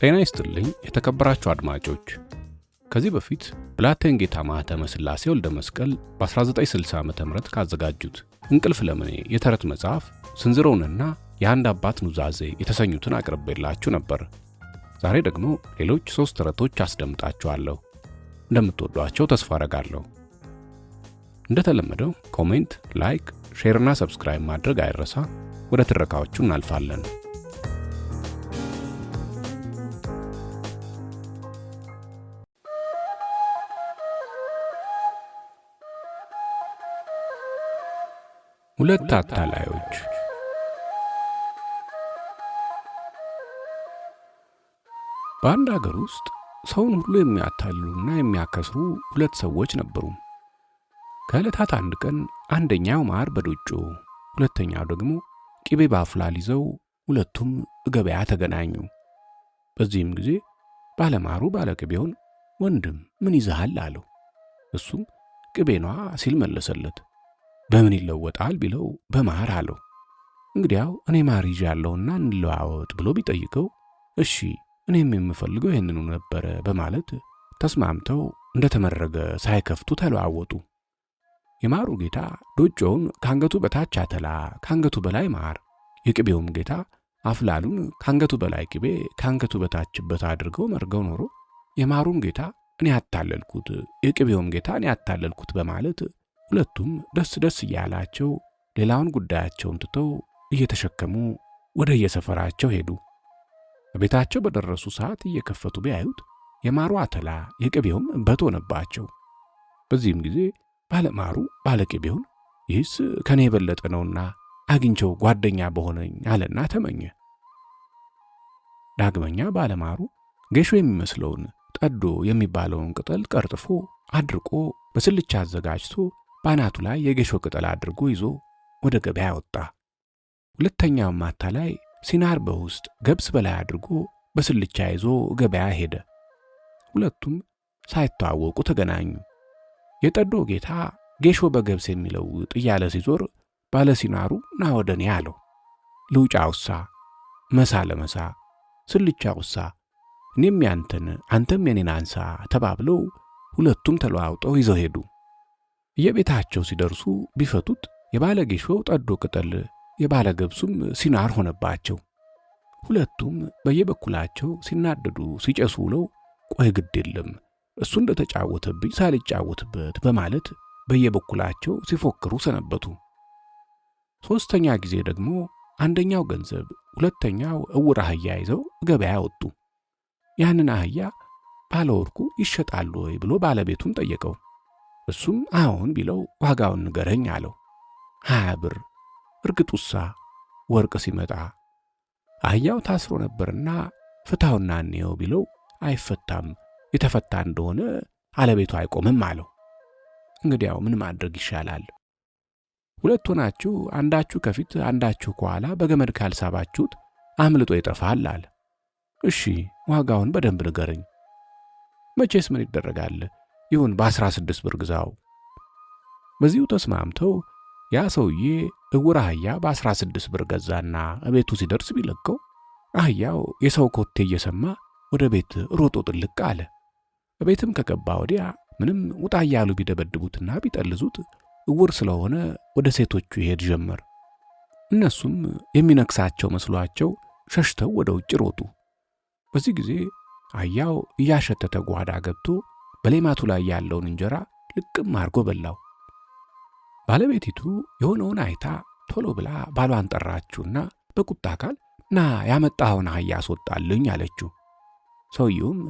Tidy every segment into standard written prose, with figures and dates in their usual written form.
ጤና ይስጥልኝ የተከበራችሁ አድማጮች። ከዚህ በፊት ብላቴን ጌታ ማኅተመ ሥላሴ ወልደ መስቀል በ1960 ዓ.ም ካዘጋጁት እንቅልፍ ለምኔ የተረት መጽሐፍ ስንዝሮውንና የአንድ አባት ኑዛዜ የተሰኙትን አቅርቤላችሁ ነበር። ዛሬ ደግሞ ሌሎች 3 ተረቶች አስደምጣችኋለሁ። እንደምትወዷቸው ተስፋ አደርጋለሁ። እንደተለመደው ኮሜንት፣ ላይክ፣ ሼር እና ሰብስክራይብ ማድረግ አይረሳ። ወደ ትረካዎቹ እናልፋለን። ሁለት አታላዮች። በአንድ ሀገር ውስጥ ሰውን ሁሉ የሚያታልሉና የሚያከስሩ 2 ሰዎች ነበሩ። ከዕለታት አንድ ቀን አንደኛው ማር በዶጮ ሁለተኛው ደግሞ ቅቤ በአፍላል ይዘው ሁለቱም ገበያ ተገናኙ። በዚህም ጊዜ ባለማሩ ባለቅቤውን ወንድም ምን ይዘሃል አለው። እሱም ቅቤኗ ሲል መለሰለት። በምን ይለወጣል ቢለው በማር አለው። እንግዲያው እኔ ማር ይዣለሁና እንለዋወጥ ብሎ ቢጠይቀው እሺ እኔም የምፈልገው ይህንኑ ነበረ በማለት ተስማምተው እንደተመረገ ሳይከፍቱ ተለዋወጡ። የማሩ ጌታ ዶጮውን ካንገቱ በታች አተላ ካንገቱ በላይ ማር፣ የቅቤውም ጌታ አፍላሉን ካንገቱ በላይ ቅቤ ካንገቱ በታችበት አድርገው መርገው ኖሮ የማሩም ጌታ እኔ ያታለልኩት የቅቤውም ጌታ እኔ ያታለልኩት በማለት ሁለቱም ደስ ደስ እያላቸው ሌላውን ጉዳያቸውን ትተው እየተሸከሙ ወደ የሰፈራቸው ሄዱ። በቤታቸው በደረሱ ሰዓት እየከፈቱ ቢያዩት የማሩ አተላ የቅቤውም እበት ሆነባቸው። በዚህም ጊዜ ባለማሩ ባለቅቤውን ይህስ ከኔ የበለጠ ነውና አግኝቸው ጓደኛ በሆነኝ አለና ተመኘ። ዳግመኛ ባለማሩ ጌሾ የሚመስለውን ጠዶ የሚባለውን ቅጠል ቀርጥፎ አድርቆ በስልቻ አዘጋጅቶ ባናቱ ላይ የጌሾ ቅጠል አድርጎ ይዞ ወደ ገበያ ወጣ። ሁለተኛውም አታላይ ሲናር በውስጥ ገብስ በላይ አድርጎ በስልቻ ይዞ ገበያ ሄደ። ሁለቱም ሳይተዋወቁ ተገናኙ። የጠዶ ጌታ ጌሾ በገብስ የሚለውጥ እያለ ሲዞር ባለ ሲናሩ ና ወደኔ አለው። ልውጫውሳ መሳ ለመሳ ስልቻውሳ እኔም ያንተን አንተም የኔን አንሳ ተባብለው ሁለቱም ተለዋውጠው ይዘው ሄዱ። የቤታቸው ሲደርሱ ቢፈቱት የባለ ጌሾው ጠዶ ቅጠል የባለ ገብሱም ሲናር ሆነባቸው። ሁለቱም በየበኩላቸው ሲናደዱ ሲጨሱ ውለው ቆይ ግድ የለም እሱ እንደተጫወተብኝ ሳልጫወትበት በማለት በየበኩላቸው ሲፎክሩ ሰነበቱ። 3ኛ ጊዜ ደግሞ አንደኛው ገንዘብ ሁለተኛው ዕውር አህያ ይዘው ገበያ ወጡ። ያንን አህያ ባለወርቁ ይሸጣሉ ወይ ብሎ ባለቤቱን ጠየቀው። እሱም አዎን ቢለው ዋጋውን ንገረኝ አለው። 20 ብር። እርግጡሳ ወርቅ ሲመጣ አህያው ታስሮ ነበርና ፍታውና እንየው ቢለው አይፈታም፣ የተፈታ እንደሆነ አለቤቱ አይቆምም አለው። እንግዲያው ምን ማድረግ ይሻላል? 2 ሆናችሁ አንዳችሁ ከፊት አንዳችሁ ከኋላ በገመድ ካልሳባችሁት አምልጦ ይጠፋል አለ። እሺ ዋጋውን በደንብ ንገረኝ። መቼስ ምን ይደረጋል ይሁን በ16 ብር ግዛው። በዚሁ ተስማምተው ያ ሰውዬ ዕውር አህያ በ16 ብር ገዛና ቤቱ ሲደርስ ቢለቀው አህያው የሰው ኮቴ እየሰማ ወደ ቤት ሮጦ ጥልቅ አለ። ቤትም ከገባ ወዲያ ምንም ውጣ እያሉ ቢደበድቡትና ቢጠልዙት ዕውር ስለሆነ ወደ ሴቶቹ ይሄድ ጀመር። እነሱም የሚነክሳቸው መስሏቸው ሸሽተው ወደ ውጭ ሮጡ። በዚህ ጊዜ አህያው እያሸተተ ጓዳ ገብቶ በሌማቱ ላይ ያለውን እንጀራ ልቅም አድርጎ በላው። ባለቤቲቱ የሆነውን አይታ ቶሎ ብላ ባሏን ጠራችውና በቁጣ ቃል ና ያመጣኸውን አህያ አስወጣልኝ አለችው። ሰውየውም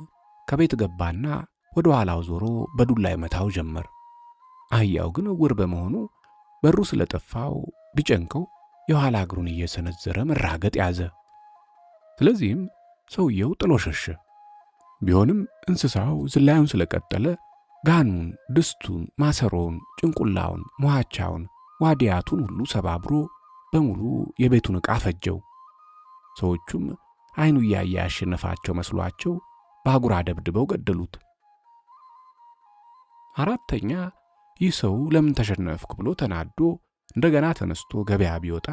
ከቤት ገባና ወደ ኋላው ዞሮ በዱላ ይመታው ጀመር። አህያው ግን ዕውር በመሆኑ በሩ ስለጠፋው ቢጨንቀው የኋላ እግሩን እየሰነዘረ መራገጥ ያዘ። ስለዚህም ሰውየው ጥሎ ሸሸ። ቢሆንም እንስሳው ዝላዩን ስለቀጠለ ጋኑን፣ ድስቱን፣ ማሰሮውን፣ ጭንቁላውን፣ መዋቻውን፣ ዋዲያቱን ሁሉ ሰባብሮ በሙሉ የቤቱን ዕቃ ፈጀው። ሰዎቹም አይኑ እያየ ያሸነፋቸው መስሏቸው ባጉራ ደብድበው ገደሉት። 4ኛ ይህ ሰው ለምን ተሸነፍኩ ብሎ ተናዶ እንደገና ተነስቶ ገበያ ቢወጣ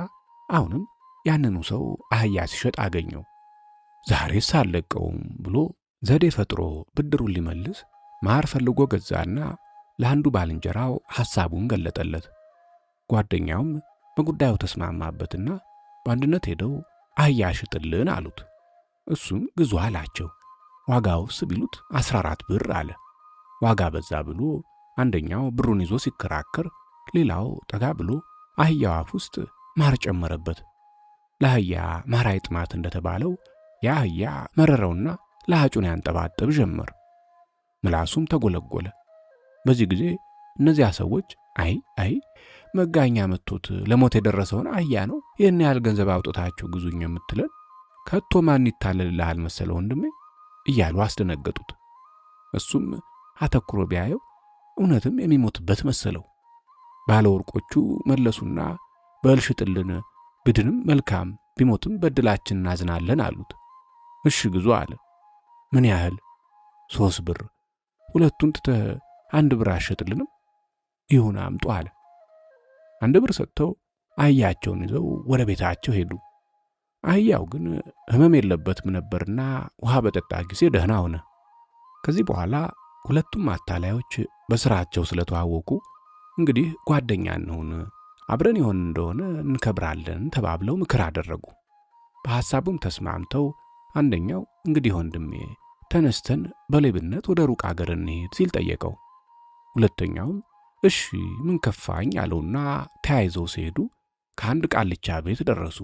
አሁንም ያንኑ ሰው አህያ ሲሸጥ አገኘው። ዛሬስ አልለቀውም ብሎ ዘዴ ፈጥሮ ብድሩን ሊመልስ ማር ፈልጎ ገዛና ለአንዱ ባልንጀራው ሐሳቡን ገለጠለት። ጓደኛውም በጉዳዩ ተስማማበትና በአንድነት ሄደው አህያ ሽጥልን አሉት። እሱም ግዙ አላቸው። ዋጋውስ ቢሉት 14 ብር አለ። ዋጋ በዛ ብሎ አንደኛው ብሩን ይዞ ሲከራከር፣ ሌላው ጠጋ ብሎ አህያው አፍ ውስጥ ማር ጨመረበት። ለአህያ ማር አይጥማት እንደተባለው የአህያ መረረውና ለአጩን ያንጠባጥብ ጀመር። ምላሱም ተጎለጎለ። በዚህ ጊዜ እነዚያ ሰዎች አይ መጋኛ መጥቶት ለሞት የደረሰውን አህያ ነው ይህን ያህል ገንዘብ አውጥታችሁ ግዙኝ የምትለን? ከቶ ማን ይታለልልሃል መሰለ ወንድሜ እያሉ አስደነገጡት። እሱም አተኩሮ ቢያየው እውነትም የሚሞትበት መሰለው። ባለ ወርቆቹ መለሱና በልሽጥልን፣ ብድንም መልካም ቢሞትም በድላችን እናዝናለን አሉት። እሺ ግዙ አለ። ምን ያህል? 3 ብር። ሁለቱን ትተህ 1 ብር አሸጥልንም? ይሁን አምጡ አለ። 1 ብር ሰጥተው አህያቸውን ይዘው ወደ ቤታቸው ሄዱ። አህያው ግን ሕመም የለበትም ነበርና ውሃ በጠጣ ጊዜ ደህና ሆነ። ከዚህ በኋላ ሁለቱም አታላዮች በስራቸው ስለተዋወቁ እንግዲህ ጓደኛ እንሁን፣ አብረን ይሆን እንደሆነ እንከብራለን ተባብለው ምክር አደረጉ። በሐሳቡም ተስማምተው አንደኛው እንግዲህ ወንድሜ ተነስተን በሌብነት ወደ ሩቅ አገር እንሄድ ሲል ጠየቀው። ሁለተኛውም እሺ ምን ከፋኝ አለውና ተያይዘው ሲሄዱ ከአንድ ቃልቻ ቤት ደረሱ።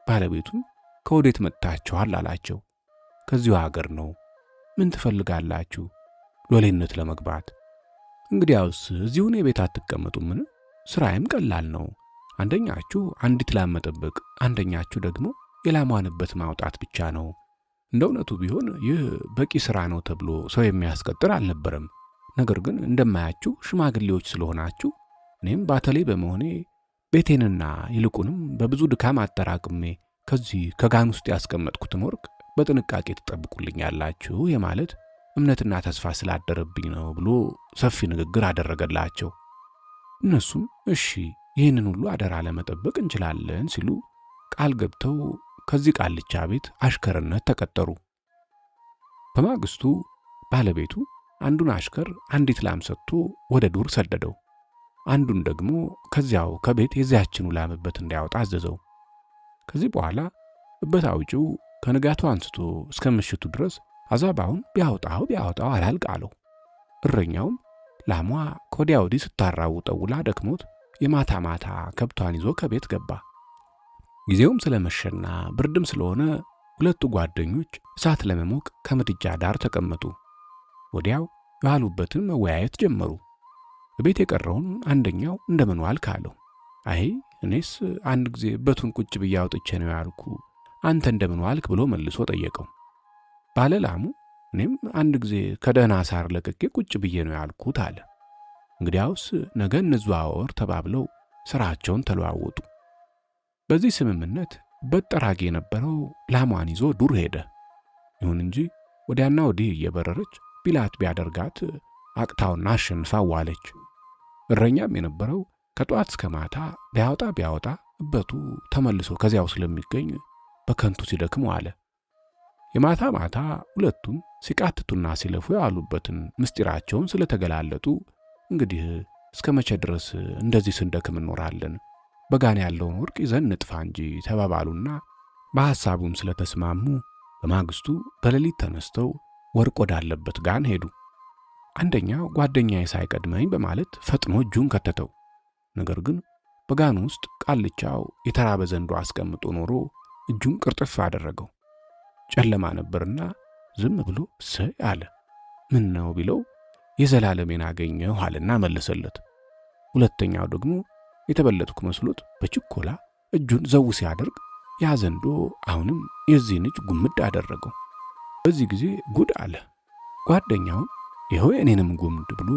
ባለቤቱም ከወዴት መጥታችኋል አላቸው። ከዚሁ ሀገር ነው። ምን ትፈልጋላችሁ? ሎሌነት ለመግባት። እንግዲያውስ እዚሁ እኔ ቤት አትቀመጡምን? ስራዬም ቀላል ነው። አንደኛችሁ አንዲት ላም መጠበቅ፣ አንደኛችሁ ደግሞ የላሟንበት ማውጣት ብቻ ነው። እንደ እውነቱ ቢሆን ይህ በቂ ስራ ነው ተብሎ ሰው የሚያስቀጥር አልነበረም። ነገር ግን እንደማያችሁ ሽማግሌዎች ስለሆናችሁ እኔም ባተሌ በመሆኔ ቤቴንና ይልቁንም በብዙ ድካም አጠራቅሜ ከዚህ ከጋን ውስጥ ያስቀመጥኩትን ወርቅ በጥንቃቄ ትጠብቁልኛላችሁ የማለት እምነትና ተስፋ ስላደረብኝ ነው ብሎ ሰፊ ንግግር አደረገላቸው። እነሱም እሺ ይህንን ሁሉ አደራ ለመጠበቅ እንችላለን ሲሉ ቃል ገብተው ከዚህ ቃልቻ ቤት አሽከርነት ተቀጠሩ። በማግስቱ ባለቤቱ አንዱን አሽከር አንዲት ላም ሰጥቶ ወደ ዱር ሰደደው። አንዱን ደግሞ ከዚያው ከቤት የዚያችኑ ላምበት እንዲያወጣ አዘዘው። ከዚህ በኋላ እበት አውጪው ከንጋቱ አንስቶ እስከ ምሽቱ ድረስ አዛባውን ቢያወጣው አላልቅ አለው። እረኛውም ላሟ ከወዲያ ወዲህ ስታራውጠው ውላ ደክሞት የማታ ማታ ከብቷን ይዞ ከቤት ገባ። ጊዜውም ስለመሸና ብርድም ስለሆነ ሁለቱ ጓደኞች እሳት ለመሞቅ ከምድጃ ዳር ተቀመጡ። ወዲያው የዋሉበትን መወያየት ጀመሩ። በቤት የቀረውን አንደኛው እንደምን ዋልክ አለው። አይ እኔስ አንድ ጊዜ በቱን ቁጭ ብዬ አውጥቼ ነው ያልኩ፣ አንተ እንደምን ዋልክ ብሎ መልሶ ጠየቀው። ባለ ላሙ እኔም አንድ ጊዜ ከደህና ሳር ለቅቄ ቁጭ ብዬ ነው ያልኩት አለ። እንግዲያውስ ነገ እንዘዋወር ተባብለው ስራቸውን ተለዋወጡ። በዚህ ስምምነት በጠራጊ የነበረው ላሟን ይዞ ዱር ሄደ። ይሁን እንጂ ወዲያና ወዲህ እየበረረች ቢላት ቢያደርጋት አቅታውና አሸንፋ ዋለች። እረኛም የነበረው ከጧት እስከ ማታ ቢያወጣ እበቱ ተመልሶ ከዚያው ስለሚገኝ በከንቱ ሲደክሙ አለ። የማታ ማታ ሁለቱም ሲቃትቱና ሲለፉ ያሉበትን ምስጢራቸውን ስለተገላለጡ እንግዲህ እስከ መቼ ድረስ እንደዚህ ስንደክም እንኖራለን? በጋን ያለውን ወርቅ ይዘን ንጥፋ እንጂ ተባባሉና በሐሳቡም ስለተስማሙ በማግስቱ በሌሊት ተነስተው ወርቅ ወዳለበት ጋን ሄዱ። አንደኛው ጓደኛዬ ሳይቀድመኝ በማለት ፈጥኖ እጁን ከተተው። ነገር ግን በጋኑ ውስጥ ቃልቻው የተራበ ዘንዶ አስቀምጦ ኖሮ እጁን ቅርጥፍ አደረገው። ጨለማ ነበርና ዝም ብሎ እሰይ አለ። ምን ነው ቢለው የዘላለሜን አገኘሁ አለና መለሰለት። ሁለተኛው ደግሞ የተበለጥኩ መስሎት በችኮላ እጁን ዘው ሲያደርግ ያ ዘንዶ አሁንም የዚህን እጅ ጉምድ አደረገው። በዚህ ጊዜ ጉድ አለ። ጓደኛውም ይኸው የኔንም ጉምድ ብሎ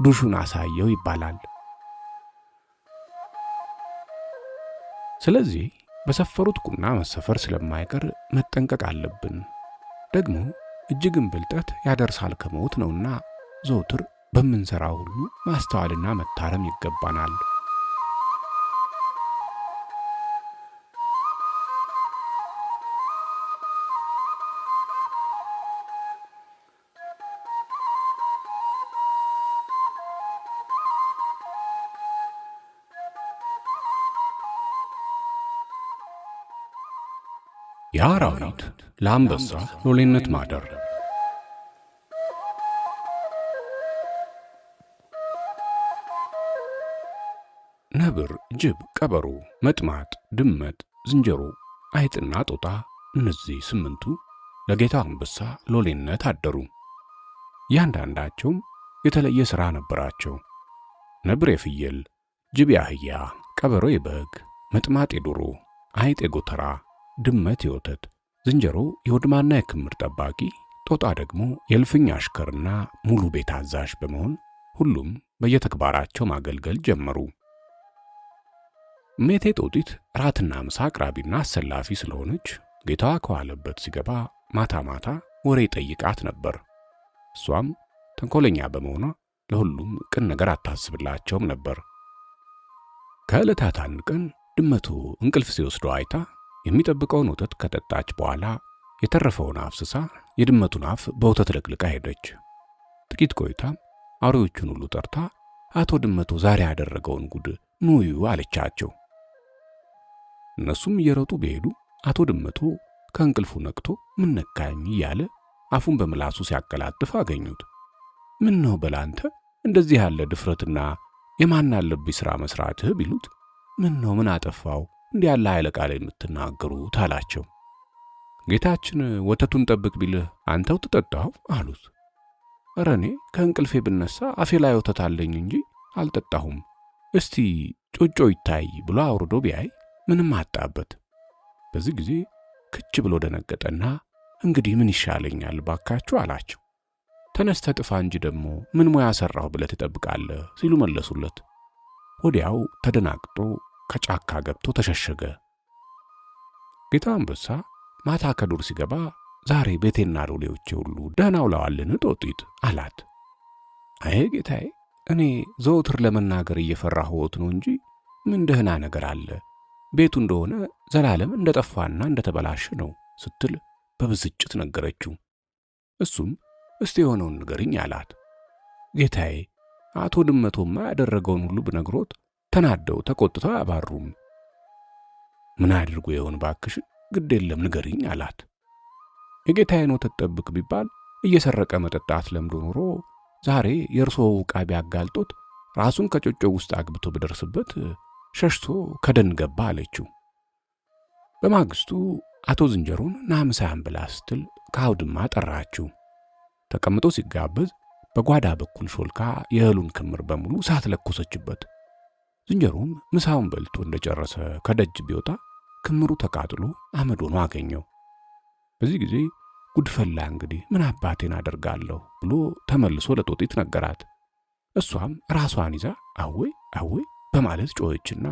ዱሹን አሳየው ይባላል። ስለዚህ በሰፈሩት ቁና መሰፈር ስለማይቀር መጠንቀቅ አለብን። ደግሞ እጅግም ብልጠት ያደርሳል ከሞት ነውና ዘውትር በምንሰራው ሁሉ ማስተዋልና መታረም ይገባናል። የአራዊት ለአንበሳ ሎሌነት ማደር። ነብር፣ ጅብ፣ ቀበሮ፣ መጥማጥ፣ ድመት፣ ዝንጀሮ፣ አይጥና ጦጣ እነዚህ 8ቱ ለጌታው አንበሳ ሎሌነት አደሩ። እያንዳንዳቸውም የተለየ ሥራ ነበራቸው። ነብር የፍየል፣ ጅብ የአህያ፣ ቀበሮ የበግ፣ መጥማጥ የዶሮ፣ አይጥ የጎተራ፣ ድመት የወተት፣ ዝንጀሮ የውድማና የክምር ጠባቂ፣ ጦጣ ደግሞ የእልፍኝ አሽከርና ሙሉ ቤት አዛዥ በመሆን ሁሉም በየተግባራቸው ማገልገል ጀመሩ። እሜቴ ጦጢት ራትና ምሳ አቅራቢና አሰላፊ ስለሆነች ጌታዋ ከዋለበት ሲገባ ማታ ማታ ወሬ ጠይቃት ነበር። እሷም ተንኮለኛ በመሆኗ ለሁሉም ቅን ነገር አታስብላቸውም ነበር። ከዕለታት አንድ ቀን ድመቱ እንቅልፍ ሲወስደው አይታ የሚጠብቀውን ወተት ከጠጣች በኋላ የተረፈውን አፍስሳ የድመቱን አፍ በወተት ለቅልቃ ሄደች። ጥቂት ቆይታም አውሬዎቹን ሁሉ ጠርታ አቶ ድመቱ ዛሬ ያደረገውን ጉድ ኑዩ አለቻቸው። እነሱም እየሮጡ ቢሄዱ አቶ ድመቱ ከእንቅልፉ ነቅቶ ምን ነካኝ እያለ አፉን በምላሱ ሲያቀላጥፍ አገኙት። ምን ነው በላንተ እንደዚህ ያለ ድፍረትና የማናለብኝ ሥራ መስራትህ ቢሉት፣ ምን ነው ምን አጠፋው እንዲህ ያለ ኃይለ ቃል የምትናገሩት አላቸው። ጌታችን ወተቱን ጠብቅ ቢልህ አንተው ትጠጣው አሉት። ኧረ እኔ ከእንቅልፌ ብነሳ አፌ ላይ ወተት አለኝ እንጂ አልጠጣሁም፣ እስቲ ጮጮ ይታይ ብሎ አውርዶ ቢያይ ምንም አጣበት። በዚህ ጊዜ ክች ብሎ ደነገጠና እንግዲህ ምን ይሻለኛል ባካችሁ አላቸው። ተነስተ ጥፋ እንጂ ደግሞ ምን ሙያ ሰራሁ ብለህ ትጠብቃለህ ሲሉ መለሱለት። ወዲያው ተደናግጦ ከጫካ ገብቶ ተሸሸገ። ጌታ አንበሳ ማታ ከዱር ሲገባ ዛሬ ቤቴና ሎሌዎቼ ሁሉ ደህና ውለዋልን ጦጢት አላት። አይ ጌታዬ፣ እኔ ዘወትር ለመናገር እየፈራሁት ነው እንጂ ምን ደህና ነገር አለ? ቤቱ እንደሆነ ዘላለም እንደጠፋና እንደተበላሸ ነው ስትል በብስጭት ነገረችው። እሱም እስቲ የሆነውን ንገሪኝ አላት። ጌታዬ፣ አቶ ድመቶማ ያደረገውን ሁሉ ብነግሮት ተናደው ተቆጥተው አያባሩም። ምን አድርጎ ይሆን ባክሽ? ግድ የለም ንገሪኝ አላት። የጌታዬን ወተት ጠብቅ ቢባል እየሰረቀ መጠጣት ለምዶ ኖሮ ዛሬ የእርሶው ዕቃቢ አጋልጦት ራሱን ከጮጮው ውስጥ አግብቶ ብደርስበት ሸሽቶ ከደን ገባ አለችው። በማግስቱ አቶ ዝንጀሮን ናምሳያን ብላ ስትል ከአውድማ ጠራችው። ተቀምጦ ሲጋበዝ በጓዳ በኩል ሾልካ የእህሉን ክምር በሙሉ እሳት ለኮሰችበት። ዝንጀሮም ምሳውን በልቶ እንደጨረሰ ከደጅ ቢወጣ ክምሩ ተቃጥሎ አመድ ሆኖ አገኘው። በዚህ ጊዜ ጉድፈላ እንግዲህ ምን አባቴን አደርጋለሁ ብሎ ተመልሶ ለጦጢት ነገራት። እሷም ራሷን ይዛ አወይ አወይ በማለት ጮኸችና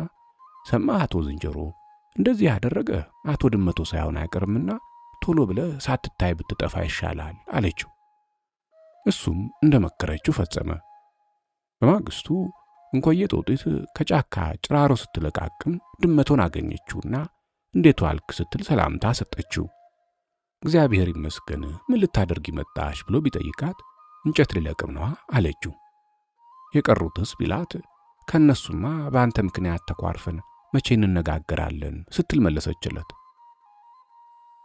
ሰማ አቶ ዝንጀሮ እንደዚህ ያደረገ አቶ ድመቶ ሳይሆን አይቀርምና ቶሎ ብለ ሳትታይ ብትጠፋ ይሻላል አለችው። እሱም እንደመከረችው ፈጸመ። በማግስቱ እንቆየ ጦጢት ከጫካ ጭራሮ ስትለቃቅም ድመቶን አገኘችውና እንዴት ዋልክ ስትል ሰላምታ ሰጠችው። እግዚአብሔር ይመስገን፣ ምን ልታደርጊ መጣሽ ብሎ ቢጠይቃት እንጨት ልለቅም ነዋ አለችው። የቀሩትስ ቢላት ከነሱማ በአንተ ምክንያት ተኳርፈን መቼ እንነጋገራለን ስትል መለሰችለት።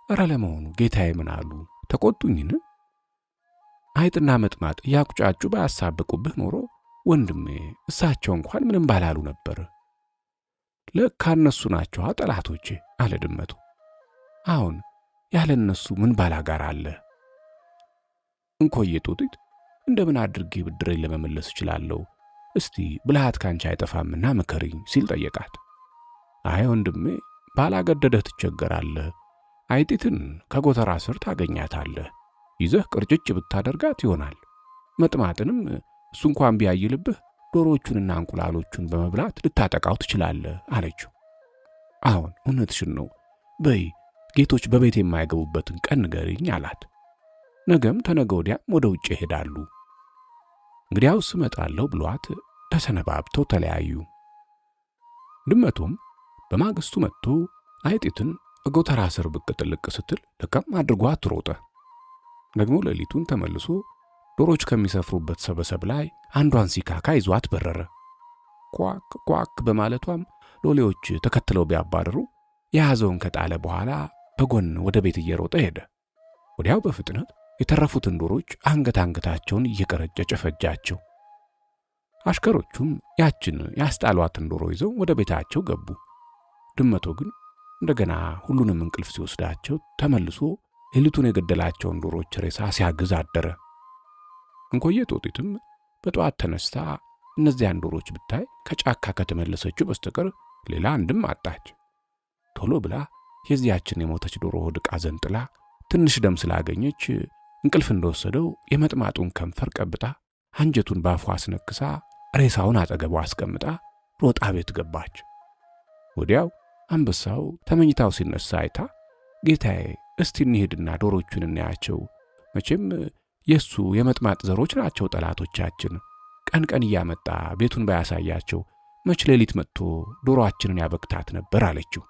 ኧረ ለመሆኑ ጌታዬ ምን አሉ? ተቆጡኝን? አይጥና መጥማጥ እያቁጫጩ ባያሳብቁብህ ኖሮ ወንድሜ እሳቸው እንኳን ምንም ባላሉ ነበር። ለካ እነሱ ናቸው ጠላቶቼ አለ ድመቱ። አሁን ያለ እነሱ ምን ባላጋር አለ? እንቆየ ጦጢት እንደምን አድርጌ ብድሬን ለመመለስ እችላለሁ? እስቲ ብልሃት ካንቺ አይጠፋምና ምከሪኝ ሲል ጠየቃት። አይ ወንድሜ፣ ባላገደደህ ትቸገራለህ። አይጢትን ከጎተራ ስር ታገኛታለህ። ይዘህ ቅርጭጭ ብታደርጋት ይሆናል። መጥማጥንም እሱ እንኳን ቢያይልብህ ዶሮቹንና እንቁላሎቹን በመብላት ልታጠቃው ትችላለህ አለችው። አሁን እውነትሽን ነው። በይ ጌቶች በቤት የማይገቡበትን ቀን ንገሪኝ አላት። ነገም ተነገ ወዲያም ወደ ውጭ ይሄዳሉ። እንግዲያውስ እመጣለሁ ብሏት ተሰነባብተው ተለያዩ። ድመቱም በማግስቱ መጥቶ አይጢትን ጎተራ ስር ብቅ ጥልቅ ስትል ለቀም አድርጓት ሮጠ። ደግሞ ሌሊቱን ተመልሶ ዶሮች ከሚሰፍሩበት ሰበሰብ ላይ አንዷን ሲካካ ይዟት በረረ። ኳክ ኳክ በማለቷም ሎሌዎች ተከትለው ቢያባረሩ የያዘውን ከጣለ በኋላ በጎን ወደ ቤት እየሮጠ ሄደ። ወዲያው በፍጥነት የተረፉትን ዶሮች አንገታቸውን እየቀረጨጨ ፈጃቸው። አሽከሮቹም ያችን ያስጣሏትን ዶሮ ይዘው ወደ ቤታቸው ገቡ። ድመቶ ግን እንደገና ሁሉንም እንቅልፍ ሲወስዳቸው ተመልሶ ሌሊቱን የገደላቸውን ዶሮች ሬሳ ሲያግዝ አደረ። እንኮዬ ጦጢትም በጠዋት ተነስታ እነዚያን ዶሮች ብታይ ከጫካ ከተመለሰችው በስተቀር ሌላ አንድም አጣች። ቶሎ ብላ የዚያችን የሞተች ዶሮ ሆድ ዕቃ ዘንጥላ ትንሽ ደም ስላገኘች እንቅልፍ እንደወሰደው የመጥማጡን ከንፈር ቀብጣ አንጀቱን ባፏ አስነክሳ ሬሳውን አጠገቧ አስቀምጣ ሮጣ ቤት ገባች። ወዲያው አንበሳው ተመኝታው ሲነሳ አይታ ጌታዬ፣ እስቲ እንሂድና ዶሮቹን እናያቸው። መቼም የሱ የመጥማጥ ዘሮች ናቸው ጠላቶቻችን። ቀን ቀን እያመጣ ቤቱን ባያሳያቸው መች ሌሊት መጥቶ ዶሮአችንን ያበክታት ነበር አለችው።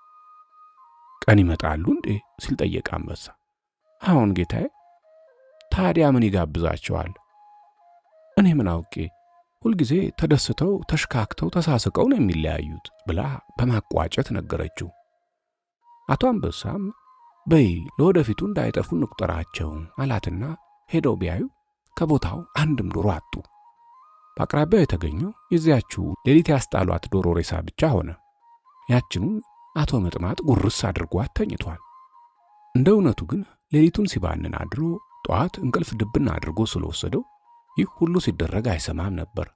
ቀን ይመጣሉ እንዴ ሲል ጠየቀ አንበሳ። አሁን ጌታዬ። ታዲያ ምን ይጋብዛቸዋል? እኔ ምን አውቄ፣ ሁልጊዜ ተደስተው ተሽካክተው ተሳስቀው ነው የሚለያዩት ብላ በማቋጨት ነገረችው። አቶ አንበሳም በይ ለወደፊቱ እንዳይጠፉ እንቁጠራቸው አላትና ሄደው ቢያዩ ከቦታው አንድም ዶሮ አጡ። በአቅራቢያው የተገኘው የዚያችው ሌሊት ያስጣሏት ዶሮ ሬሳ ብቻ ሆነ። ያችኑን አቶ መጥማጥ ጉርስ አድርጓት ተኝቷል። እንደ እውነቱ ግን ሌሊቱን ሲባንን አድሮ ጠዋት እንቅልፍ ድብና አድርጎ ስለወሰደው ይህ ሁሉ ሲደረግ አይሰማም ነበር።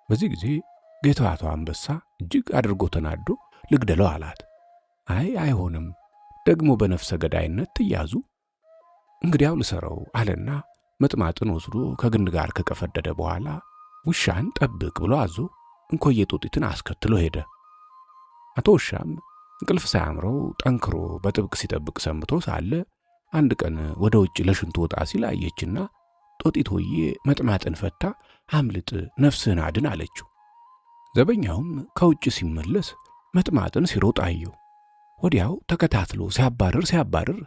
በዚህ ጊዜ ጌታው አቶ አንበሳ እጅግ አድርጎ ተናዶ ልግደለው አላት። አይ አይሆንም፣ ደግሞ በነፍሰ ገዳይነት ትያዙ። እንግዲያው ልሰረው አለና መጥማጥን ወስዶ ከግንድ ጋር ከቀፈደደ በኋላ ውሻን ጠብቅ ብሎ አዞ እንኮዬ ጦጢትን አስከትሎ ሄደ። አቶ ውሻም እንቅልፍ ሳያምረው ጠንክሮ በጥብቅ ሲጠብቅ ሰንብቶ ሳለ አንድ ቀን ወደ ውጭ ለሽንቱ ወጣ ሲል አየችና ጦጢት ሆዬ መጥማጥን ፈታ፣ አምልጥ፣ ነፍስህን አድን አለችው። ዘበኛውም ከውጭ ሲመለስ መጥማጥን ሲሮጥ አየው። ወዲያው ተከታትሎ ሲያባርር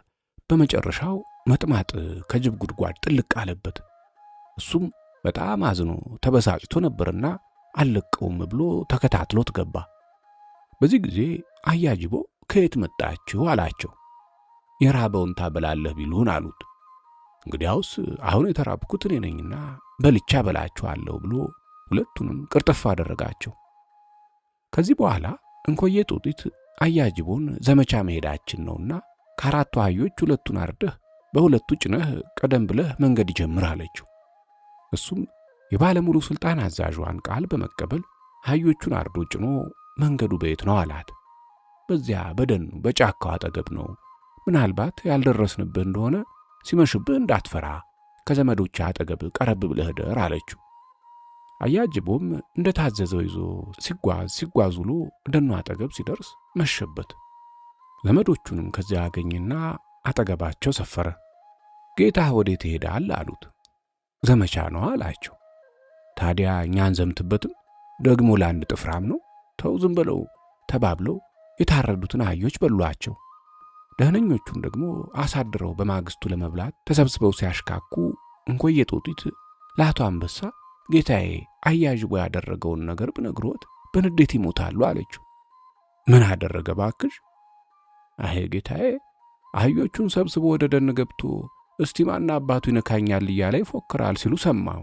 በመጨረሻው መጥማጥ ከጅብ ጉድጓድ ጥልቅ አለበት። እሱም በጣም አዝኖ ተበሳጭቶ ነበርና አልለቀውም ብሎ ተከታትሎት ገባ። በዚህ ጊዜ አያጅቦ ከየት መጣችሁ አላቸው። የራበውን ታበላለህ ቢሉን አሉት። እንግዲያውስ አሁን የተራብኩት እኔ ነኝና በልቻ በላችኋለሁ ብሎ ሁለቱንም ቅርጥፍ አደረጋቸው። ከዚህ በኋላ እንኮዬ ጦጢት አያጅቦን ዘመቻ መሄዳችን ነውና ከአራቱ አህዮች ሁለቱን አርደህ በሁለቱ ጭነህ ቀደም ብለህ መንገድ ይጀምር አለችው። እሱም የባለሙሉ ስልጣን አዛዧን ቃል በመቀበል አህዮቹን አርዶ ጭኖ መንገዱ በየት ነው አላት። በዚያ በደኑ በጫካው አጠገብ ነው፣ ምናልባት ያልደረስንብህ እንደሆነ ሲመሽብህ እንዳትፈራ ከዘመዶች አጠገብ ቀረብ ብለህ ደር አለችው። አያጅቦም እንደታዘዘው ይዞ ሲጓዝ ውሎ ደኑ አጠገብ ሲደርስ መሸበት። ዘመዶቹንም ከዚያ ያገኝና አጠገባቸው ሰፈረ። ጌታህ ወዴት ይሄዳል አሉት። ዘመቻ ነው አላቸው። ታዲያ እኛን ዘምትበትም ደግሞ ለአንድ ጥፍራም ነው፣ ተው ዝም በለው ተባብለው የታረዱትን አህዮች በሏቸው። ደህነኞቹን ደግሞ አሳድረው በማግስቱ ለመብላት ተሰብስበው ሲያሽካኩ እንኮዬ ጦጢት ለአቶ አንበሳ ጌታዬ አያጅቦ ያደረገውን ነገር ብነግሮት በንዴት ይሞታሉ አለችው። ምን አደረገ ባክሽ? አሄ ጌታዬ አህዮቹን ሰብስቦ ወደ ደን ገብቶ እስቲ ማና አባቱ ይነካኛል እያለ ይፎክራል ሲሉ ሰማሁ።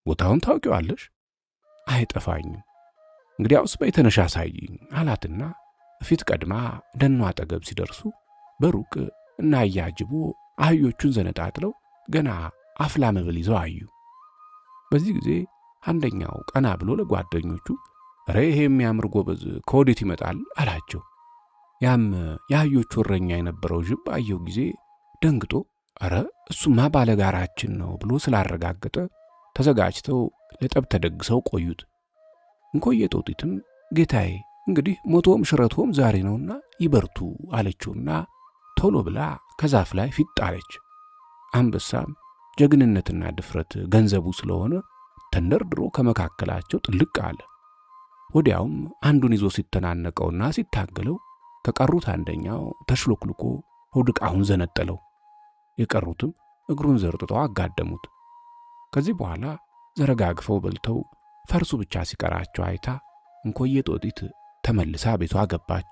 ቦታውን ታውቂዋለሽ? አይጠፋኝም። እንግዲያውስ በይተነሽ አሳይኝ አላትና ፊት ቀድማ ደኑ አጠገብ ሲደርሱ በሩቅ እና አያጅቦ አህዮቹን ዘነጣጥለው ገና አፍላ መብል ይዘው አዩ። በዚህ ጊዜ አንደኛው ቀና ብሎ ለጓደኞቹ ኧረ ይሄ የሚያምር ጎበዝ ከወዴት ይመጣል አላቸው። ያም የአህዮቹ እረኛ የነበረው ጅብ አየው ጊዜ ደንግጦ ኧረ እሱማ ባለጋራችን ነው ብሎ ስላረጋገጠ ተዘጋጅተው ለጠብ ተደግሰው ቆዩት። እንኮዬ ጦጢትም ጌታዬ እንግዲህ ሞቶም ሽረቶም ዛሬ ነውና ይበርቱ አለችውና ቶሎ ብላ ከዛፍ ላይ ፊት አለች። አንበሳም ጀግንነትና ድፍረት ገንዘቡ ስለሆነ ተንደርድሮ ከመካከላቸው ጥልቅ አለ። ወዲያውም አንዱን ይዞ ሲተናነቀውና ሲታገለው ከቀሩት አንደኛው ተሽሎክልኮ ሆድ ዕቃውን ዘነጠለው። የቀሩትም እግሩን ዘርጥጠው አጋደሙት። ከዚህ በኋላ ዘረጋግፈው በልተው ፈርሱ ብቻ ሲቀራቸው አይታ እንኮዬ ጦጢት ተመልሳ ቤቷ ገባች።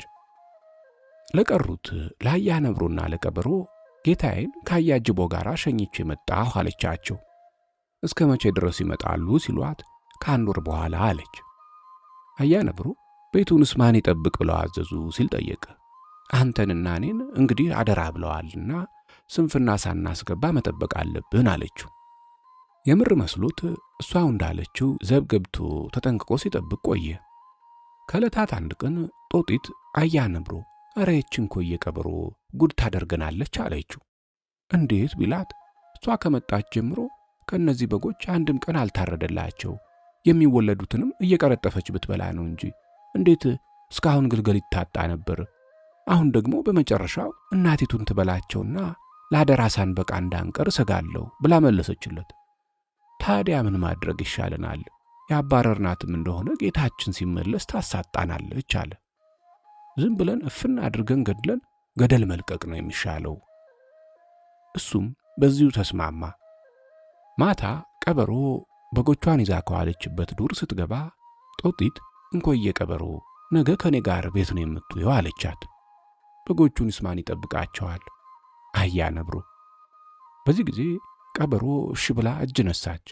ለቀሩት ለአህያ ነብሮና ለቀበሮ ጌታዬን ከአያጅቦ ጋር ሸኝቼ መጣሁ አለቻቸው። እስከ መቼ ድረስ ይመጣሉ ሲሏት ከአንድ ወር በኋላ አለች። አህያ ነብሮ ቤቱንስ ማን ይጠብቅ ብለው አዘዙ ሲል ጠየቀ። አንተንና እኔን እንግዲህ አደራ ብለዋልና ስንፍና ሳናስገባ መጠበቅ አለብን አለችው። የምር መስሎት እሷው እንዳለችው ዘብ ገብቶ ተጠንቅቆ ሲጠብቅ ቆየ። ከዕለታት አንድ ቀን ጦጢት አህያ ነብሮ ኧረ ይህችን ኮየ ቀበሮ ጉድ ታደርገናለች አለችው። እንዴት ቢላት እሷ ከመጣች ጀምሮ ከእነዚህ በጎች አንድም ቀን አልታረደላቸው፣ የሚወለዱትንም እየቀረጠፈች ብትበላ ነው እንጂ እንዴት እስካሁን ግልገል ይታጣ ነበር። አሁን ደግሞ በመጨረሻው እናቲቱን ትበላቸውና ለአደራ ሳንበቃ እንዳንቀር እሰጋለሁ ብላ መለሰችለት። ታዲያ ምን ማድረግ ይሻለናል? ያባረርናትም እንደሆነ ጌታችን ሲመለስ ታሳጣናለች አለ። ዝም ብለን እፍን አድርገን ገድለን ገደል መልቀቅ ነው የሚሻለው። እሱም በዚሁ ተስማማ። ማታ ቀበሮ በጎቿን ይዛ ከዋለችበት ዱር ስትገባ ጦጢት እንኮየ ቀበሮ ነገ ከኔ ጋር ቤት ነው የምትውየው አለቻት። በጎቹንስ ማን ይጠብቃቸዋል? አህያ ነብሮ። በዚህ ጊዜ ቀበሮ እሺ ብላ እጅ ነሳች።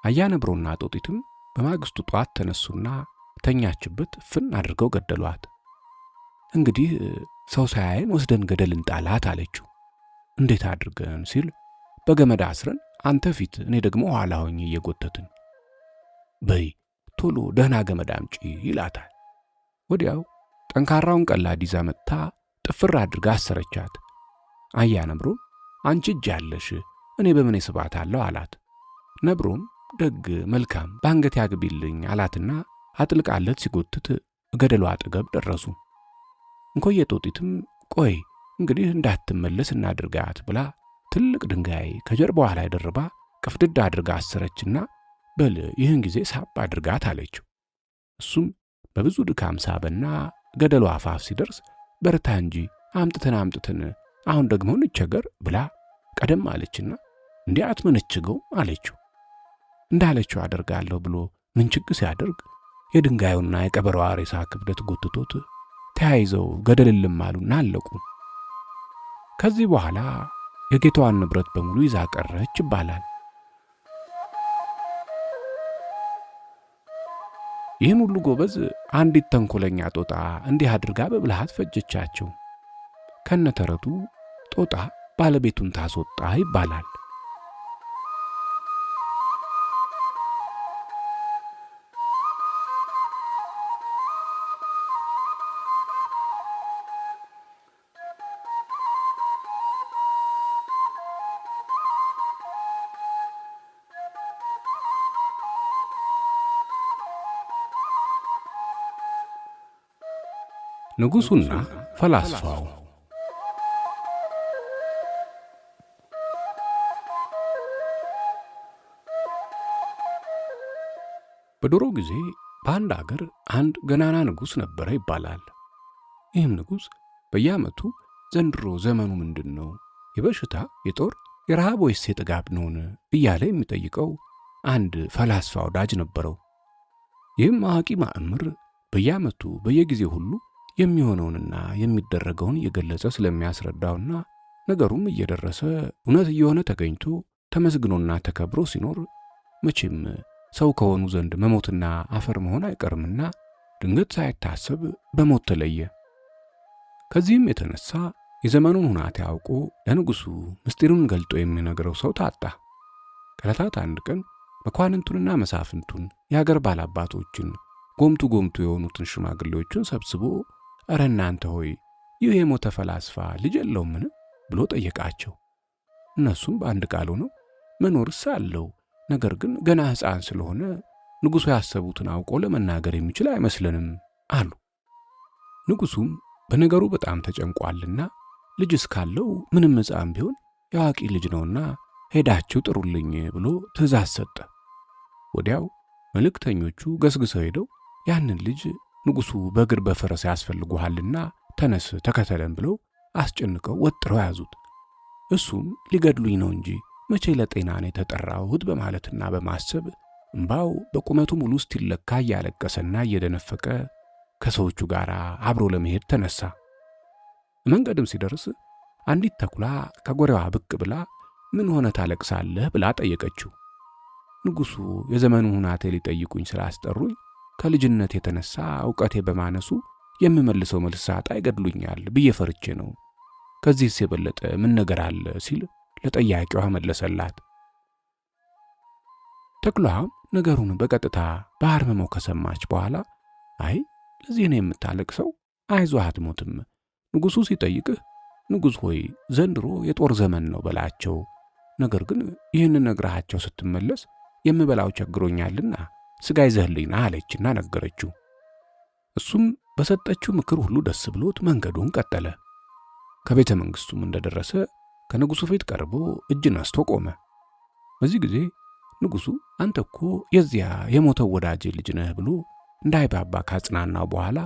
አህያ ነብሮና ጦጢትም በማግስቱ ጧት ተነሱና ተኛችበት ፍን አድርገው ገደሏት። እንግዲህ ሰው ሳያየን ወስደን ገደል እንጣላት አለችው። እንዴት አድርገን ሲል በገመድ አስረን አንተ ፊት እኔ ደግሞ ኋላ ሆኜ እየጎተትን። በይ ቶሎ ደህና ገመድ አምጪ ይላታል። ወዲያው ጠንካራውን ቀላድ ይዛ መጥታ ጥፍር አድርጋ አሰረቻት። አህያ ነብሮም አንቺ እጅ ያለሽ እኔ በምን ስባት አለው አላት። ነብሮም ደግ መልካም በአንገት ያግቢልኝ አላትና አጥልቃለት ሲጎትት ገደሏ አጠገብ ደረሱ። እንኮየ ጦጢትም ቆይ እንግዲህ እንዳትመለስ እናድርጋት ብላ ትልቅ ድንጋይ ከጀርባዋ ላይ ደርባ ቅፍድድ አድርጋ አሰረችና በል ይህን ጊዜ ሳብ አድርጋት አለችው። እሱም በብዙ ድካም ሳበና ገደሏ አፋፍ ሲደርስ በርታ እንጂ አምጥተን አሁን ደግሞ እንቸገር ብላ ቀደም አለችና እንዲህ አትመነችገው አለችው። እንዳለችው አደርጋለሁ ብሎ ምንችግ ሲያደርግ የድንጋዩና የቀበሮዋ ሬሳ ክብደት ጎትቶት ተያይዘው ገደልልም አሉና አለቁ። ከዚህ በኋላ የጌታዋን ንብረት በሙሉ ይዛ ቀረች ይባላል። ይህን ሁሉ ጎበዝ አንዲት ተንኮለኛ ጦጣ እንዲህ አድርጋ በብልሃት ፈጀቻቸው። ከነተረቱ ጦጣ ባለቤቱን ታስወጣ ይባላል። ንጉሡና ፈላስፋው። በድሮ ጊዜ በአንድ አገር አንድ ገናና ንጉሥ ነበረ ይባላል። ይህም ንጉሥ በየዓመቱ ዘንድሮ ዘመኑ ምንድን ነው? የበሽታ፣ የጦር፣ የረሃብ ወይስ የጥጋብ ነውን? እያለ የሚጠይቀው አንድ ፈላስፋ ወዳጅ ነበረው። ይህም አዋቂ ማእምር በየዓመቱ በየጊዜው ሁሉ የሚሆነውንና የሚደረገውን እየገለጸ ስለሚያስረዳውና ነገሩም እየደረሰ እውነት እየሆነ ተገኝቶ ተመስግኖና ተከብሮ ሲኖር መቼም ሰው ከሆኑ ዘንድ መሞትና አፈር መሆን አይቀርምና ድንገት ሳይታሰብ በሞት ተለየ። ከዚህም የተነሳ የዘመኑን ሁናቴ አውቆ ለንጉሡ ምስጢሩን ገልጦ የሚነግረው ሰው ታጣ። ከዕለታት አንድ ቀን መኳንንቱንና መሳፍንቱን የአገር ባላባቶችን ጎምቱ የሆኑትን ሽማግሌዎችን ሰብስቦ እረ እናንተ ሆይ ይህ የሞተ ፈላስፋ ልጅ የለውምን ብሎ ጠየቃቸው። እነሱም በአንድ ቃል ሆነው መኖርስ አለው፣ ነገር ግን ገና ሕፃን ስለሆነ ንጉሡ ያሰቡትን አውቆ ለመናገር የሚችል አይመስለንም አሉ። ንጉሡም በነገሩ በጣም ተጨንቋልና ልጅ እስካለው ምንም ሕፃን ቢሆን የአዋቂ ልጅ ነውና ሄዳችሁ ጥሩልኝ ብሎ ትእዛዝ ሰጠ። ወዲያው መልእክተኞቹ ገስግሰው ሄደው ያንን ልጅ ንጉሡ በእግር በፈረስ ያስፈልጉሃልና ተነስ ተከተለን ብለው አስጨንቀው ወጥረው ያዙት። እሱም ሊገድሉኝ ነው እንጂ መቼ ለጤና ነው የተጠራሁት በማለትና በማሰብ እምባው በቁመቱ ሙሉ እስኪለካ እያለቀሰና እየደነፈቀ ከሰዎቹ ጋር አብሮ ለመሄድ ተነሳ። መንገድም ሲደርስ አንዲት ተኩላ ከጎሬዋ ብቅ ብላ ምን ሆነ ታለቅሳለህ ብላ ጠየቀችው። ንጉሡ የዘመኑ ሁናቴ ሊጠይቁኝ ስላስጠሩኝ ከልጅነት የተነሳ ዕውቀቴ በማነሱ የምመልሰው መልስ ሳጣ ይገድሉኛል ብዬ ፈርቼ ነው። ከዚህስ የበለጠ ምን ነገር አለ ሲል ለጠያቂዋ መለሰላት። ተኩላዋም ነገሩን በቀጥታ በአርምሞ ከሰማች በኋላ አይ ለዚህ ነው የምታለቅሰው? አይዞህ አትሞትም። ንጉሡ ሲጠይቅህ ንጉሥ ሆይ ዘንድሮ የጦር ዘመን ነው በላቸው። ነገር ግን ይህን ነግረሃቸው ስትመለስ የምበላው ቸግሮኛልና ሥጋ ይዘህልኝ ና አለችና ነገረችው። እሱም በሰጠችው ምክር ሁሉ ደስ ብሎት መንገዱን ቀጠለ። ከቤተ መንግሥቱም እንደደረሰ ከንጉሡ ፊት ቀርቦ እጅ ነስቶ ቆመ። በዚህ ጊዜ ንጉሡ አንተ እኮ የዚያ የሞተው ወዳጄ ልጅ ነህ ብሎ እንዳይባባ ካጽናናው በኋላ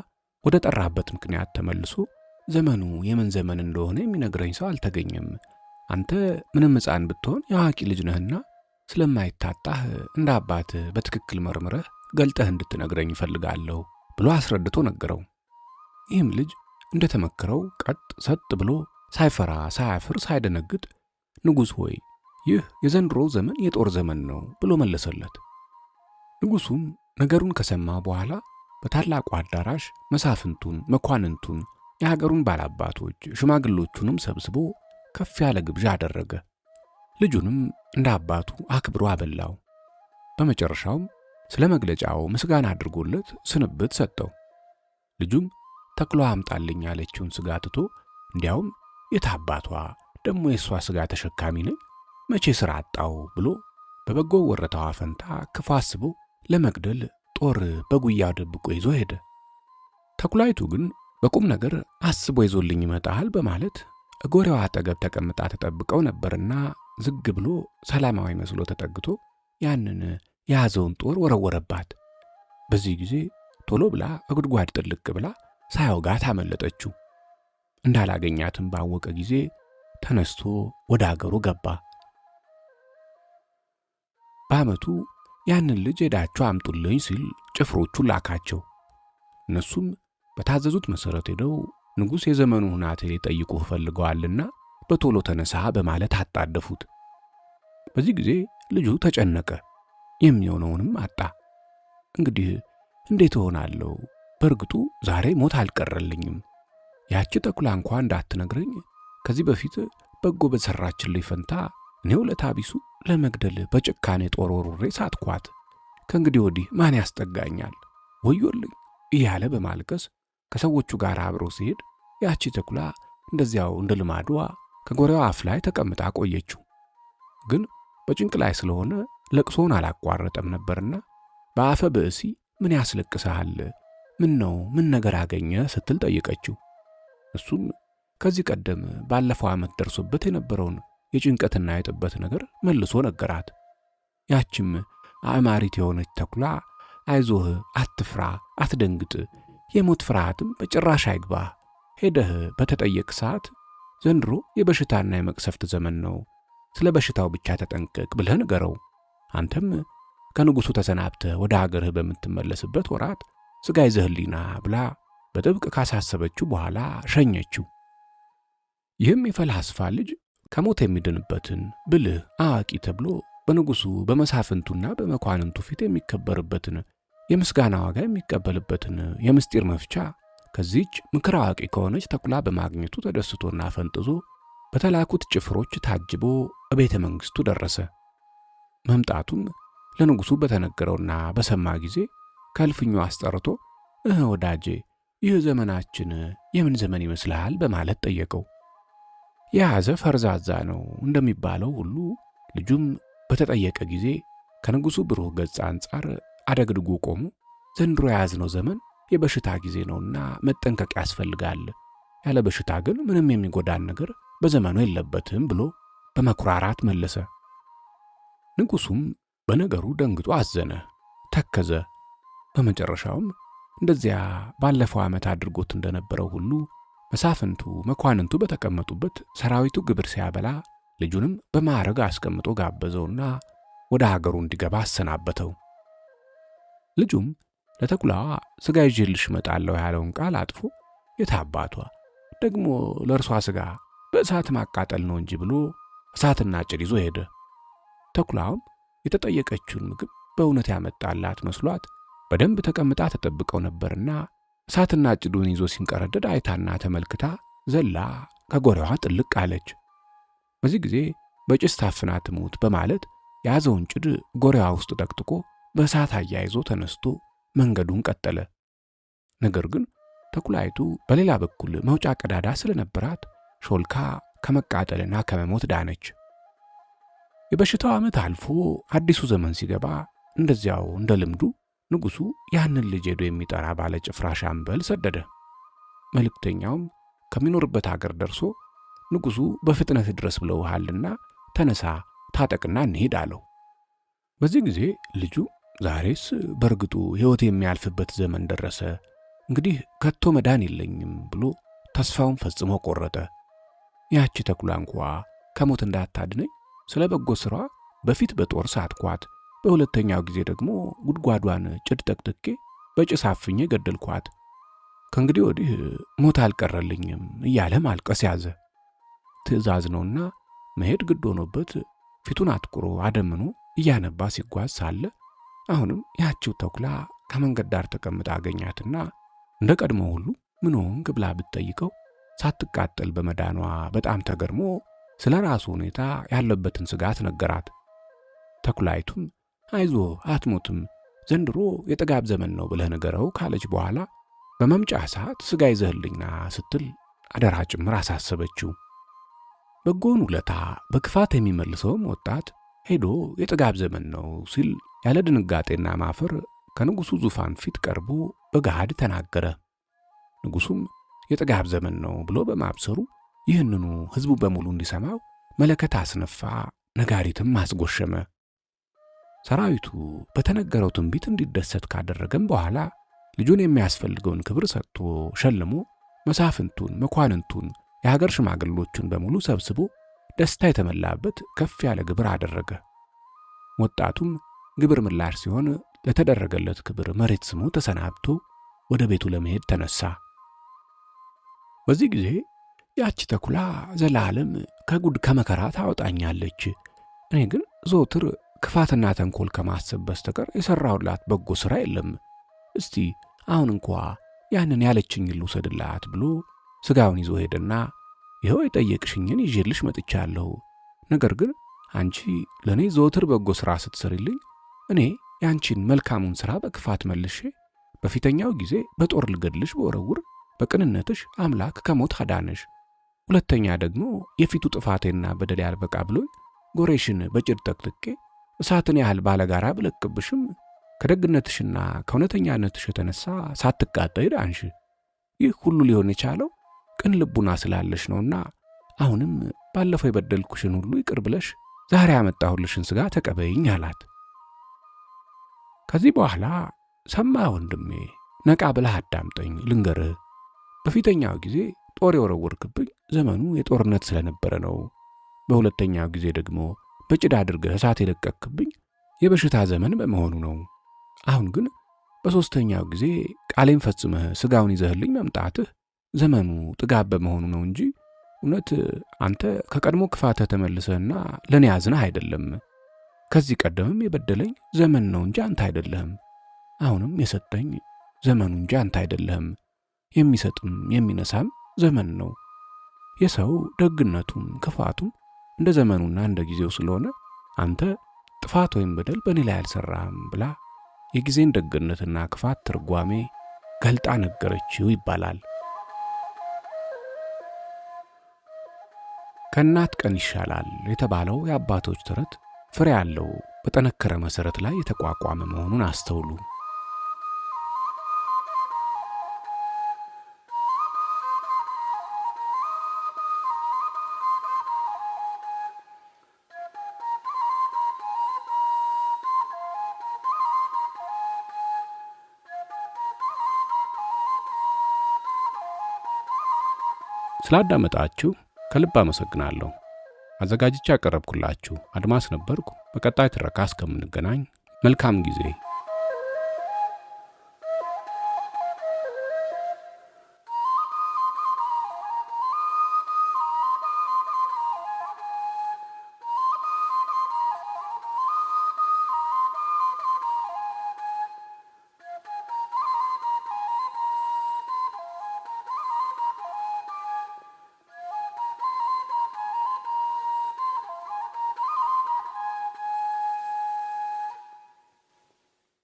ወደ ጠራበት ምክንያት ተመልሶ ዘመኑ የምን ዘመን እንደሆነ የሚነግረኝ ሰው አልተገኘም። አንተ ምንም ሕፃን ብትሆን የአዋቂ ልጅ ነህና ስለማይታጣህ እንደ አባትህ በትክክል መርምረህ ገልጠህ እንድትነግረኝ እፈልጋለሁ ብሎ አስረድቶ ነገረው። ይህም ልጅ እንደተመከረው ቀጥ ሰጥ ብሎ ሳይፈራ ሳያፍር ሳይደነግጥ ንጉሥ ሆይ ይህ የዘንድሮ ዘመን የጦር ዘመን ነው ብሎ መለሰለት። ንጉሡም ነገሩን ከሰማ በኋላ በታላቁ አዳራሽ መሳፍንቱን፣ መኳንንቱን፣ የሀገሩን ባላባቶች ሽማግሎቹንም ሰብስቦ ከፍ ያለ ግብዣ አደረገ። ልጁንም እንደ አባቱ አክብሮ አበላው። በመጨረሻውም ስለ መግለጫው ምስጋና አድርጎለት ስንብት ሰጠው። ልጁም ተኩላ አምጣልኝ ያለችውን ሥጋ ትቶ እንዲያውም የታባቷ ደሞ የሷ ሥጋ ተሸካሚ ነኝ መቼ ሥራ አጣው ብሎ በበጎ ወረታዋ ፈንታ ክፉ አስቦ ለመግደል ጦር በጉያው ደብቆ ይዞ ሄደ። ተኩላይቱ ግን በቁም ነገር አስቦ ይዞልኝ ይመጣል በማለት እጎሬዋ አጠገብ ተቀምጣ ተጠብቀው ነበርና ዝግ ብሎ ሰላማዊ መስሎ ተጠግቶ ያንን የያዘውን ጦር ወረወረባት። በዚህ ጊዜ ቶሎ ብላ እጉድጓድ ጥልቅ ብላ ሳያውጋት አመለጠችው። እንዳላገኛትም ባወቀ ጊዜ ተነስቶ ወደ አገሩ ገባ። በዓመቱ ያንን ልጅ ሄዳችሁ አምጡልኝ ሲል ጭፍሮቹን ላካቸው። እነሱም በታዘዙት መሠረት ሄደው ንጉሥ የዘመኑ ሁናቴ ሊጠይቁህ ፈልገዋልና በቶሎ ተነሳ በማለት አጣደፉት። በዚህ ጊዜ ልጁ ተጨነቀ፣ የሚሆነውንም አጣ። እንግዲህ እንዴት እሆናለሁ? በእርግጡ ዛሬ ሞት አልቀረልኝም። ያቺ ተኩላ እንኳ እንዳትነግረኝ ከዚህ በፊት በጎ በሠራችልኝ ፈንታ እኔው ለታቢሱ ለመግደል በጭካኔ ጦር ወርውሬ ሳትኳት። ከእንግዲህ ወዲህ ማን ያስጠጋኛል? ወዮልኝ እያለ በማልቀስ ከሰዎቹ ጋር አብሮ ሲሄድ ያቺ ተኩላ እንደዚያው እንደ ልማዷ ከጎሬዋ አፍ ላይ ተቀምጣ ቆየችው። ግን በጭንቅ ላይ ስለሆነ ለቅሶን አላቋረጠም ነበርና በአፈ ብእሲ ምን ያስለቅስሃል? ምን ነው ምን ነገር አገኘ ስትል ጠየቀችው። እሱም ከዚህ ቀደም ባለፈው ዓመት ደርሶበት የነበረውን የጭንቀትና የጥበት ነገር መልሶ ነገራት። ያችም አእማሪት የሆነች ተኩላ አይዞህ፣ አትፍራ፣ አትደንግጥ፣ የሞት ፍርሃትም በጭራሽ አይግባህ፣ ሄደህ በተጠየቅ ሰዓት ዘንድሮ የበሽታና የመቅሰፍት ዘመን ነው፣ ስለ በሽታው ብቻ ተጠንቀቅ ብለህ ንገረው። አንተም ከንጉሡ ተሰናብተህ ወደ አገርህ በምትመለስበት ወራት ሥጋ ይዘህልኝ ና ብላ በጥብቅ ካሳሰበችው በኋላ ሸኘችው። ይህም የፈላስፋ ልጅ ከሞት የሚድንበትን ብልህ አዋቂ ተብሎ በንጉሡ በመሳፍንቱና በመኳንንቱ ፊት የሚከበርበትን የምስጋና ዋጋ የሚቀበልበትን የምስጢር መፍቻ ከዚህች ምክር አዋቂ ከሆነች ተኩላ በማግኘቱ ተደስቶና ፈንጥዞ በተላኩት ጭፍሮች ታጅቦ ቤተ መንግሥቱ ደረሰ። መምጣቱም ለንጉሡ በተነገረውና በሰማ ጊዜ ከእልፍኙ አስጠርቶ ወዳጄ ይህ ዘመናችን የምን ዘመን ይመስልሃል በማለት ጠየቀው። የያዘ ፈርዛዛ ነው እንደሚባለው ሁሉ ልጁም በተጠየቀ ጊዜ ከንጉሡ ብሩህ ገጽ አንጻር አደግድጎ ቆሞ ዘንድሮ የያዝነው ዘመን የበሽታ ጊዜ ነውና መጠንቀቅ ያስፈልጋል፣ ያለ በሽታ ግን ምንም የሚጎዳን ነገር በዘመኑ የለበትም ብሎ በመኩራራት መለሰ። ንጉሡም በነገሩ ደንግጦ አዘነ፣ ተከዘ። በመጨረሻውም እንደዚያ ባለፈው ዓመት አድርጎት እንደነበረው ሁሉ መሳፍንቱ መኳንንቱ በተቀመጡበት ሰራዊቱ ግብር ሲያበላ ልጁንም በማዕረግ አስቀምጦ ጋበዘውና ወደ ሀገሩ እንዲገባ አሰናበተው። ልጁም ለተኩላዋ ሥጋ ይዤልሽ እመጣለሁ ያለውን ቃል አጥፎ የታባቷ ደግሞ ለእርሷ ሥጋ በእሳት ማቃጠል ነው እንጂ ብሎ እሳትና ጭድ ይዞ ሄደ። ተኩላውም የተጠየቀችውን ምግብ በእውነት ያመጣላት መስሏት በደንብ ተቀምጣ ተጠብቀው ነበርና እሳትና ጭዱን ይዞ ሲንቀረደድ አይታና ተመልክታ ዘላ ከጎሬዋ ጥልቅ አለች። በዚህ ጊዜ በጭስ ታፍና ትሙት በማለት የያዘውን ጭድ ጎሬዋ ውስጥ ጠቅጥቆ በእሳት አያይዞ ተነስቶ መንገዱን ቀጠለ። ነገር ግን ተኩላይቱ በሌላ በኩል መውጫ ቀዳዳ ስለነበራት ሾልካ ከመቃጠልና ከመሞት ዳነች። የበሽታው ዓመት አልፎ አዲሱ ዘመን ሲገባ እንደዚያው እንደ ልምዱ ንጉሡ ያንን ልጅ ሄዶ የሚጠራ ባለ ጭፍራ ሻምበል ሰደደ። መልእክተኛውም ከሚኖርበት አገር ደርሶ ንጉሡ በፍጥነት ድረስ ብለውሃልና ተነሳ፣ ታጠቅና እንሄድ አለው። በዚህ ጊዜ ልጁ ዛሬስ በርግጡ ሕይወት የሚያልፍበት ዘመን ደረሰ፣ እንግዲህ ከቶ መዳን የለኝም ብሎ ተስፋውን ፈጽሞ ቆረጠ። ያቺ ተኩላ እንኳ ከሞት እንዳታድነኝ ስለ በጎ ሥራ በፊት በጦር ሳትኳት፣ በሁለተኛው ጊዜ ደግሞ ጉድጓዷን ጭድ ጠቅጥቄ በጭስ አፍኜ ገደልኳት። ከእንግዲህ ወዲህ ሞት አልቀረልኝም እያለ ማልቀስ ያዘ። ትእዛዝ ነውና መሄድ ግድ ሆኖበት ፊቱን አትኩሮ አደምኖ እያነባ ሲጓዝ ሳለ አሁንም ያቺው ተኩላ ከመንገድ ዳር ተቀምጣ አገኛትና እንደ ቀድሞ ሁሉ ምን ሆንክ ብላ ብትጠይቀው ሳትቃጠል በመዳኗ በጣም ተገርሞ ስለ ራሱ ሁኔታ ያለበትን ስጋት ነገራት። ተኩላይቱም አይዞ አትሞትም፣ ዘንድሮ የጥጋብ ዘመን ነው ብለህ ንገረው ካለች በኋላ በመምጫ ሰዓት ሥጋ ይዘህልኝና ስትል አደራ ጭምር አሳሰበችው። በጎን ውለታ በክፋት የሚመልሰውም ወጣት ሄዶ የጥጋብ ዘመን ነው ሲል ያለ ድንጋጤና ማፈር ከንጉሡ ዙፋን ፊት ቀርቦ በገሃድ ተናገረ። ንጉሡም የጥጋብ ዘመን ነው ብሎ በማብሰሩ ይህንኑ ሕዝቡ በሙሉ እንዲሰማው መለከት አስነፋ፣ ነጋሪትም አስጎሸመ። ሰራዊቱ በተነገረው ትንቢት እንዲደሰት ካደረገም በኋላ ልጁን የሚያስፈልገውን ክብር ሰጥቶ ሸልሞ መሳፍንቱን፣ መኳንንቱን፣ የሀገር ሽማግሎቹን በሙሉ ሰብስቦ ደስታ የተመላበት ከፍ ያለ ግብር አደረገ። ወጣቱም ግብር ምላሽ ሲሆን ለተደረገለት ክብር መሬት ስሞ ተሰናብቶ ወደ ቤቱ ለመሄድ ተነሳ። በዚህ ጊዜ ያቺ ተኩላ ዘላለም ከጉድ ከመከራ ታወጣኛለች፣ እኔ ግን ዘወትር ክፋትና ተንኮል ከማሰብ በስተቀር የሠራሁላት በጎ ሥራ የለም፣ እስቲ አሁን እንኳ ያንን ያለችኝ ልውሰድላት ብሎ ሥጋውን ይዞ ሄደና ይኸው የጠየቅሽኝን ይዤልሽ መጥቻለሁ። ነገር ግን አንቺ ለእኔ ዘወትር በጎ ሥራ ስትሰሪልኝ እኔ ያንቺን መልካሙን ሥራ በክፋት መልሼ በፊተኛው ጊዜ በጦር ልገድልሽ በወረውር በቅንነትሽ አምላክ ከሞት አዳነሽ። ሁለተኛ ደግሞ የፊቱ ጥፋቴና በደል ያልበቃ ብሎኝ ጎሬሽን በጭድ ጠቅጥቄ እሳትን ያህል ባለጋራ ብለቅብሽም ከደግነትሽና ከእውነተኛነትሽ የተነሳ ሳትቃጠይ ዳንሽ። ይህ ሁሉ ሊሆን የቻለው ቅን ልቡና ስላለሽ ነውና አሁንም ባለፈው የበደልኩሽን ሁሉ ይቅር ብለሽ ዛሬ ያመጣሁልሽን ሥጋ ተቀበይኝ አላት። ከዚህ በኋላ ሰማ ወንድሜ፣ ነቃ ብለህ አዳምጠኝ ልንገርህ። በፊተኛው ጊዜ ጦር የወረወርክብኝ ዘመኑ የጦርነት ስለነበረ ነው። በሁለተኛው ጊዜ ደግሞ በጭድ አድርገህ እሳት የለቀቅክብኝ የበሽታ ዘመን በመሆኑ ነው። አሁን ግን በሦስተኛው ጊዜ ቃሌን ፈጽመህ ሥጋውን ይዘህልኝ መምጣትህ ዘመኑ ጥጋብ በመሆኑ ነው እንጂ እውነት አንተ ከቀድሞ ክፋትህ ተመልሰህና ለእኔ አዝነህ አይደለም። ከዚህ ቀደምም የበደለኝ ዘመን ነው እንጂ አንተ አይደለህም። አሁንም የሰጠኝ ዘመኑ እንጂ አንተ አይደለህም። የሚሰጥም የሚነሳም ዘመን ነው። የሰው ደግነቱም ክፋቱም እንደ ዘመኑና እንደ ጊዜው ስለሆነ አንተ ጥፋት ወይም በደል በእኔ ላይ አልሰራህም ብላ የጊዜን ደግነትና ክፋት ትርጓሜ ገልጣ ነገረችው ይባላል። ከእናት ቀን ይሻላል የተባለው የአባቶች ተረት ፍሬ ያለው በጠነከረ መሠረት ላይ የተቋቋመ መሆኑን አስተውሉ። ስላዳመጣችሁ ከልብ አመሰግናለሁ። አዘጋጅቼ ያቀረብኩላችሁ አድማስ ነበርኩ። በቀጣይ ትረካ እስከምንገናኝ መልካም ጊዜ